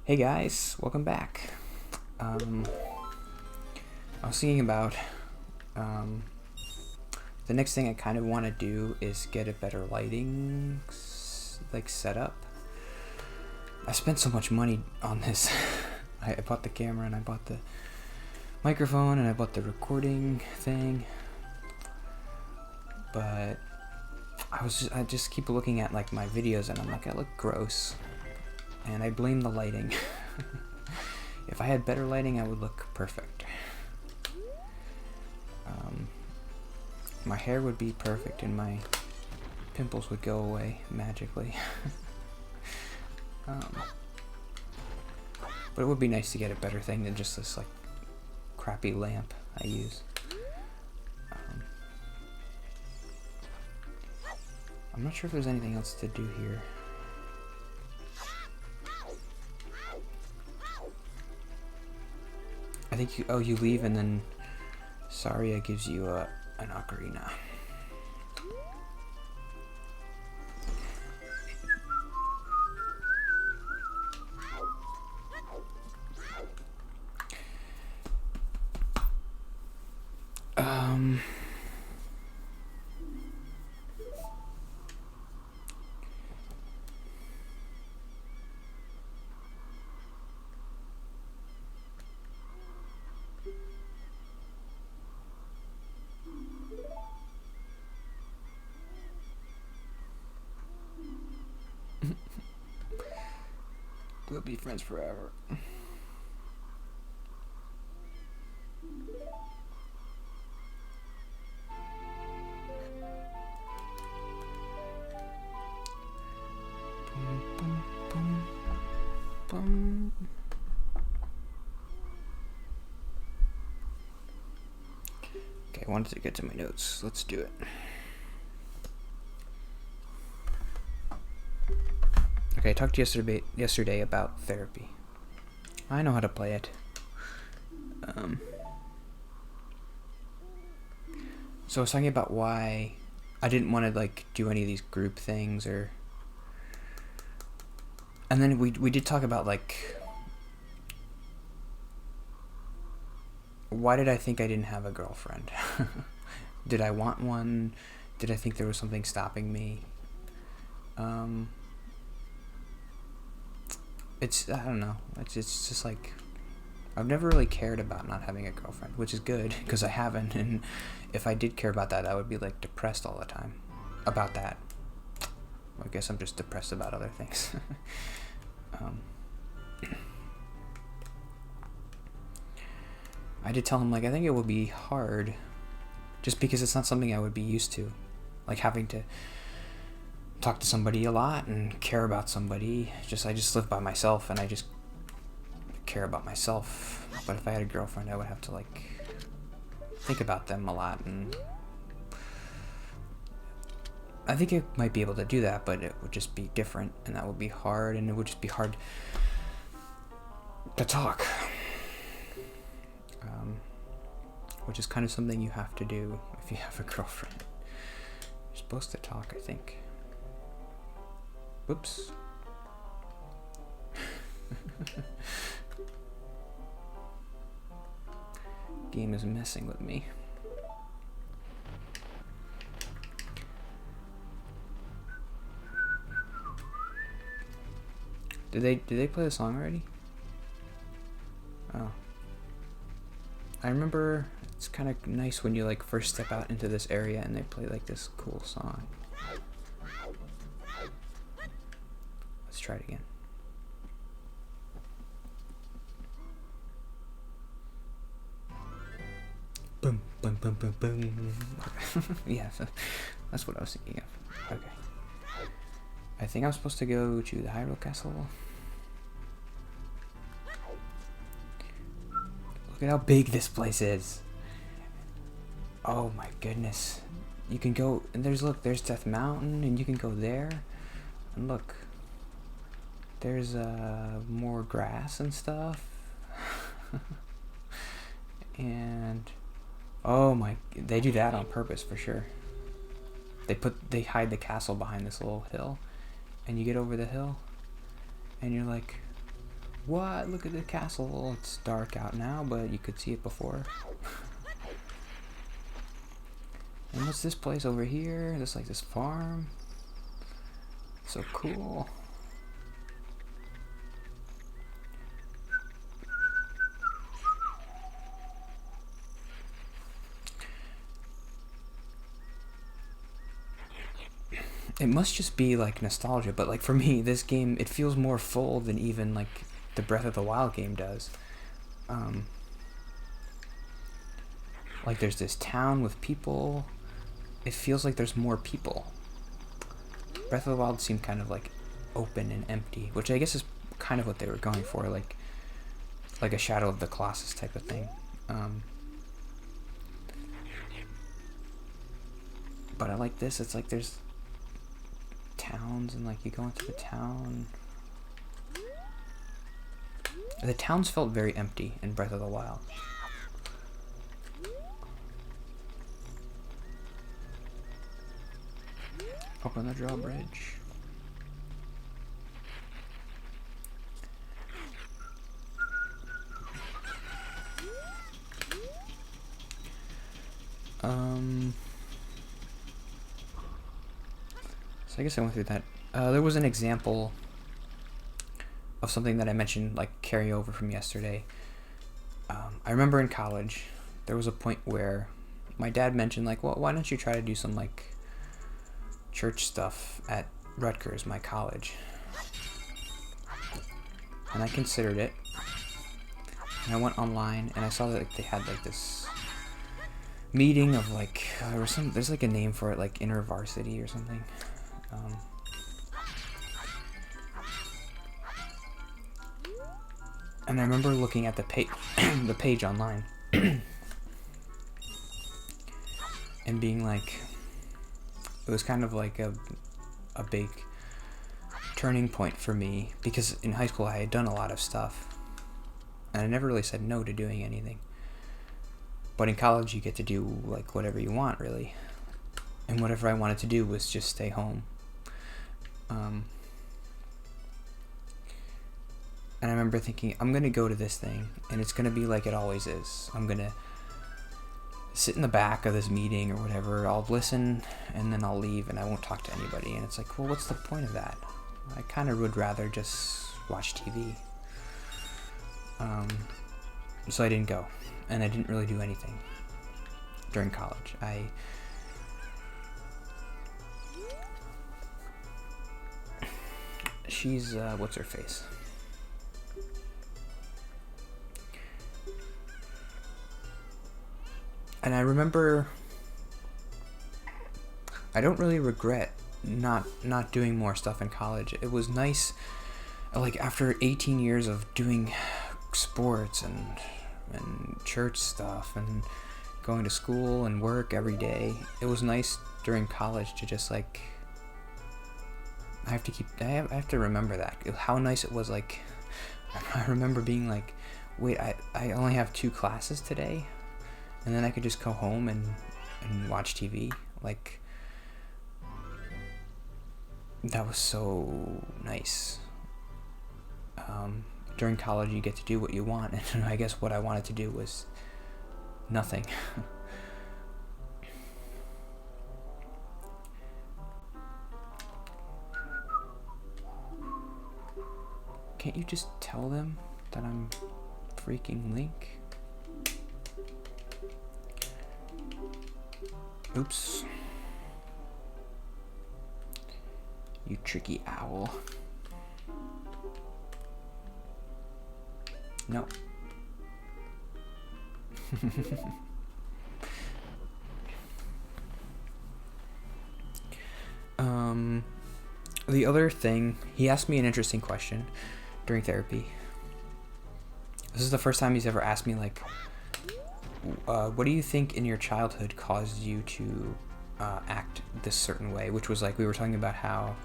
Hey guys, welcome back. I was thinking about the next thing I kind of want to do is get a better lighting setup. I spent so much money on this. I bought the camera and I bought the microphone and I bought the recording thing, but I just keep looking at like my videos and I'm like, I look gross. And I blame the lighting. If I had better lighting, I would look perfect. My hair would be perfect and my pimples would go away magically. But it would be nice to get a better thing than just this like crappy lamp I use. I'm not sure if there's anything else to do here. I think you leave and then Saria gives you an Ocarina. We'll be friends forever. Okay, I wanted to get to my notes. Let's do it. Okay, I talked to you yesterday about therapy. I know how to play it. So I was talking about why I didn't want to like do any of these group things and then we did talk about like why did I think I didn't have a girlfriend? Did I want one? Did I think there was something stopping me? I don't know. It's just like I've never really cared about not having a girlfriend, which is good because I haven't. And if I did care about that, I would be like depressed all the time about that. Well, I guess I'm just depressed about other things. I did tell him like I think it would be hard, just because it's not something I would be used to, like having to talk to somebody a lot and care about somebody. I just live by myself and I just care about myself. But if I had a girlfriend, I would have to like think about them a lot, and I think I might be able to do that, but it would just be different and that would be hard, and it would just be hard to talk, which is kind of something you have to do if you have a girlfriend. You're supposed to talk, I think. Whoops. Game is messing with me. Did they play the song already? Oh. I remember it's kind of nice when you like first step out into this area and they play like this cool song. Let's try it again. Boom, boom, boom, boom, boom. Yeah, so that's what I was thinking of. Okay. I think I'm supposed to go to the Hyrule Castle. Look at how big this place is. Oh my goodness. You can go, and there's Death Mountain, and you can go there. And look. There's more grass and stuff. And oh my, they do that on purpose for sure. They hide the castle behind this little hill, and you get over the hill and you're like, what? Look at the castle. It's dark out now, but you could see it before. And what's this place over here? This like this farm. So cool. It must just be like nostalgia, but like for me, this game, it feels more full than even like the Breath of the Wild game does. Like there's this town with people. It feels like there's more people. Breath of the Wild seemed kind of like open and empty, which I guess is kind of what they were going for, like a Shadow of the Colossus type of thing. But I like this. It's like there's towns and like you go into the town. The towns felt very empty in Breath of the Wild. Open the drawbridge. So I guess I went through that. There was an example of something that I mentioned, like carryover from yesterday. I remember in college, there was a point where my dad mentioned, like, well, why don't you try to do some like church stuff at Rutgers, my college? And I considered it. And I went online and I saw that like, they had like this meeting of like there's like a name for it, like InterVarsity or something. And I remember looking at the the page online and being like, it was kind of like a big turning point for me, because in high school I had done a lot of stuff and I never really said no to doing anything. But in college you get to do like whatever you want, really. And whatever I wanted to do was just stay home. And I remember thinking, I'm going to go to this thing, and it's going to be like it always is. I'm going to sit in the back of this meeting or whatever. I'll listen, and then I'll leave, and I won't talk to anybody. And it's like, well, what's the point of that? I kind of would rather just watch TV. So I didn't go, and I didn't really do anything during college. She's, what's her face? And I remember, I don't really regret not doing more stuff in college. It was nice, like after 18 years of doing sports and church stuff and going to school and work every day, it was nice during college to just like, I have to remember that, how nice it was. Like, I remember being like, wait, I only have 2 classes today, and then I could just go home and watch TV. Like, that was so nice. During college you get to do what you want, and I guess what I wanted to do was nothing. Can't you just tell them that I'm freaking Link? Oops. You tricky owl. No. The other thing, he asked me an interesting question during therapy. This is the first time he's ever asked me, like, what do you think in your childhood caused you to act this certain way? Which was like, we were talking about how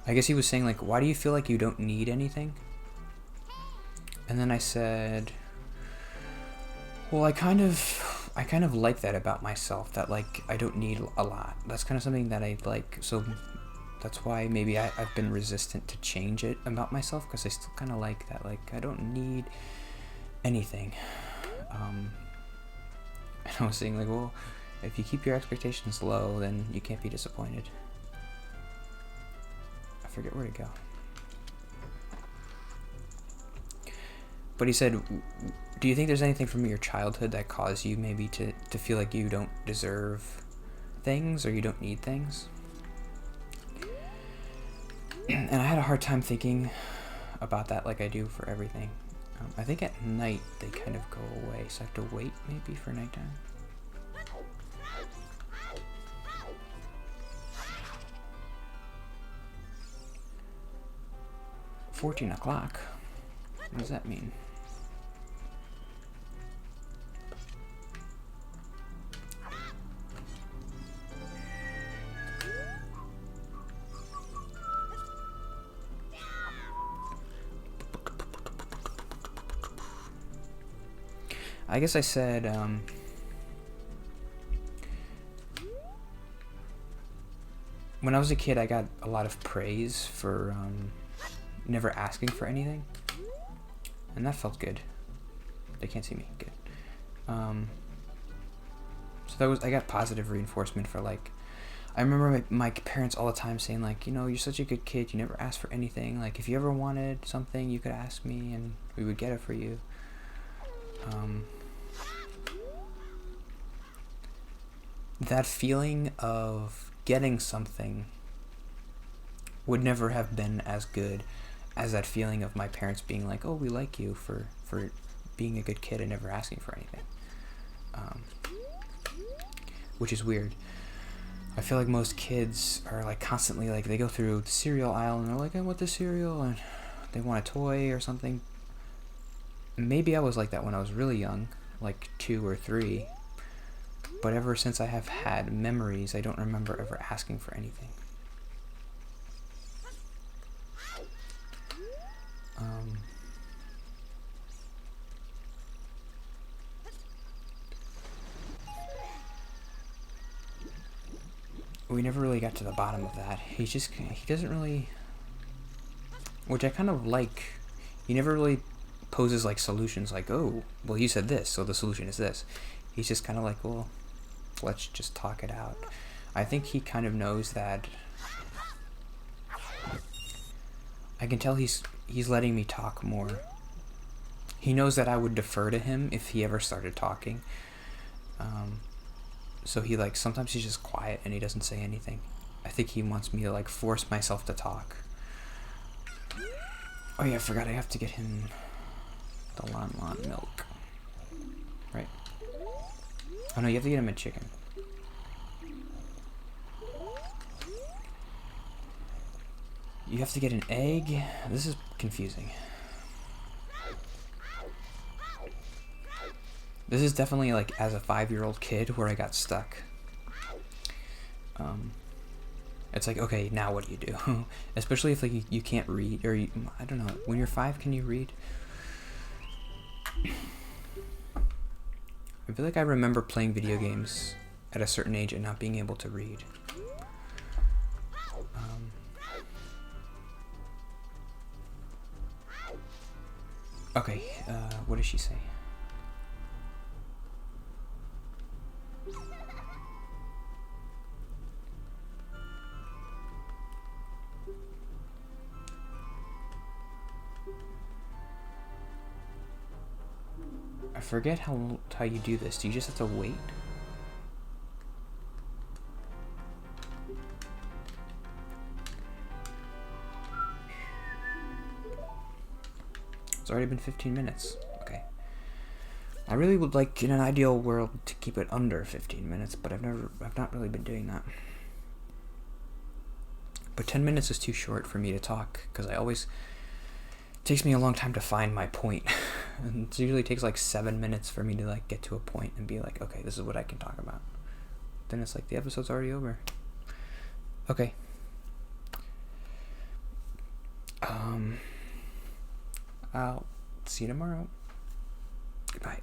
I guess he was saying, like, why do you feel like you don't need anything? And then I said, well, I kind of I kind of like that about myself, that like I don't need a lot. That's kind of something that I like. So that's why maybe I've been resistant to change it about myself, because I still kind of like that. Like I don't need anything. And I was saying like, well, if you keep your expectations low, then you can't be disappointed. I forget where to go. But he said, do you think there's anything from your childhood that caused you maybe to feel like you don't deserve things or you don't need things? And I had a hard time thinking about that like I do for everything. I think at night they kind of go away, so I have to wait maybe for nighttime. $14. What does that mean? I guess I said, when I was a kid, I got a lot of praise for never asking for anything, and that felt good. They can't see me. Good. So I got positive reinforcement for like. I remember my parents all the time saying like, you know, you're such a good kid. You never ask for anything. Like if you ever wanted something, you could ask me, and we would get it for you. That feeling of getting something would never have been as good as that feeling of my parents being like, oh, we like you for being a good kid and never asking for anything. Which is weird. I feel like most kids are like constantly like, they go through the cereal aisle and they're like, I want the cereal, and they want a toy or something. Maybe I was like that when I was really young, like 2 or 3. But ever since I have had memories, I don't remember ever asking for anything. We never really got to the bottom of that. He doesn't really, which I kind of like. He never really poses like solutions like, oh, well, you said this, so the solution is this. He's just kind of like, well, let's just talk it out. I think he kind of knows that. I can tell he's letting me talk more. He knows that I would defer to him if he ever started talking. So he like, sometimes he's just quiet and he doesn't say anything. I think he wants me to like force myself to talk. Oh yeah, I forgot I have to get him the Lon milk. Right. Oh no, you have to get him a chicken. You have to get an egg? This is confusing. This is definitely like as a 5-year-old kid where I got stuck. It's like, okay, now what do you do? Especially if like you can't read, or I don't know. When you're 5, can you read? I feel like I remember playing video games at a certain age and not being able to read. Okay, what does she say? I forget how you do this. Do you just have to wait? It's already been 15 minutes. Okay. I really would like, in an ideal world, to keep it under 15 minutes, but I've not really been doing that. But 10 minutes is too short for me to talk, because it takes me a long time to find my point. And it usually takes like 7 minutes for me to like get to a point and be like, okay, this is what I can talk about. Then it's like the episode's already over. Okay. I'll see you tomorrow. Goodbye.